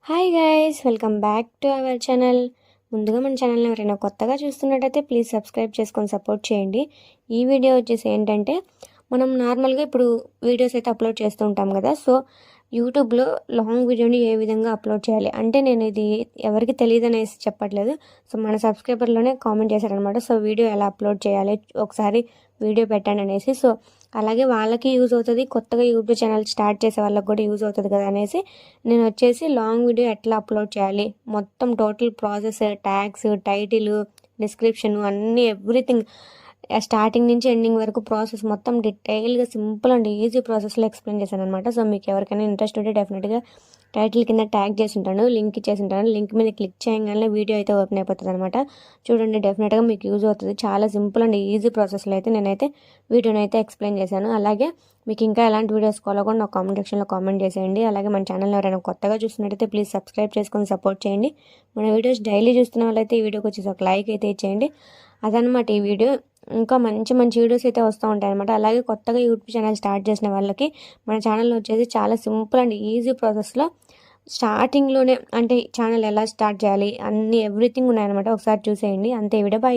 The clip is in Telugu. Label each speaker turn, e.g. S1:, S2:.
S1: Hi guys, welcome back to our channel. ముందుగా మన ఛానల్ని ఎవరైనా కొత్తగా చూస్తున్నట్టయితే ప్లీజ్ సబ్స్క్రైబ్ చేసుకొని సపోర్ట్ చేయండి. ఈ వీడియో వచ్చేసి ఏంటంటే, మనం నార్మల్గా ఇప్పుడు వీడియోస్ అయితే అప్లోడ్ చేస్తూ ఉంటాం కదా. సో యూట్యూబ్లో లాంగ్ వీడియోని ఏ విధంగా అప్లోడ్ చేయాలి అంటే, నేను ఇది ఎవరికి తెలియదు అనేసి చెప్పట్లేదు. సో మన సబ్స్క్రైబర్లోనే కామెంట్ చేశారనమాట. సో వీడియో ఎలా అప్లోడ్ చేయాలి, ఒకసారి వీడియో పెట్టండి అనేసి. సో అలాగే వాళ్ళకి యూజ్ అవుతుంది, కొత్తగా యూట్యూబ్ ఛానల్ స్టార్ట్ చేసే వాళ్ళకి కూడా యూజ్ అవుతుంది కదా అనేసి నేను వచ్చేసి లాంగ్ వీడియో ఎట్లా అప్లోడ్ చేయాలి, మొత్తం total process, tags, title, description అన్నీ ఎవ్రీథింగ్ స్టార్టింగ్ నుంచి ఎండింగ్ వరకు ప్రాసెస్ మొత్తం డీటెయిల్గా సింపుల్ అండ్ ఈజీ ప్రాసెస్లో ఎక్స్ప్లెయిన్ చేశాను అనమాట. సో మీకు ఎవరికైనా ఇంట్రెస్ట్ ఉంటే డెఫినెట్గా టైటిల్ కింద ట్యాగ్ చేసి ఉంటాను, లింక్ ఇచ్చేసి ఉంటాను. లింక్ మీద క్లిక్ చేయగానే వీడియో అయితే ఓపెన్ అయిపోతుంది అనమాట. చూడండి, డెఫినెట్గా మీకు యూజ్ అవుతుంది. చాలా సింపుల్ అండ్ ఈజీ ప్రాసెస్లో అయితే నేనైతే వీడియోని అయితే ఎక్స్ప్లెయిన్ చేశాను. అలాగే మీకు ఇంకా ఎలాంటి వీడియోస్ కావాలో కూడా నాకు కామెంట్ సెక్షన్లో కామెంట్ చేసేయండి. అలాగే మన ఛానల్ ఎవరైనా కొత్తగా చూస్తున్నట్టయితే ప్లీజ్ సబ్స్క్రైబ్ చేసుకొని సపోర్ట్ చేయండి. మన వీడియోస్ డైలీ చూస్తున్న వాళ్ళైతే ఈ వీడియోకి వచ్చేసి ఒక లైక్ అయితే ఇచ్చేయండి. అదనమాట ఈ వీడియో. ఇంకా మంచి మంచి వీడియోస్ అయితే వస్తూ ఉంటాయి అనమాట. అలాగే కొత్తగా యూట్యూబ్ ఛానల్ స్టార్ట్ చేసిన వాళ్ళకి మన ఛానల్లో వచ్చేసి చాలా సింపుల్ అండ్ ఈజీ ప్రాసెస్లో స్టార్టింగ్లోనే అంటే ఛానల్ ఎలా స్టార్ట్ చేయాలి అన్నీ ఎవ్రీథింగ్ ఉన్నాయన్నమాట. ఒకసారి చూసేయండి. అంతే వీడియో. బాయ్.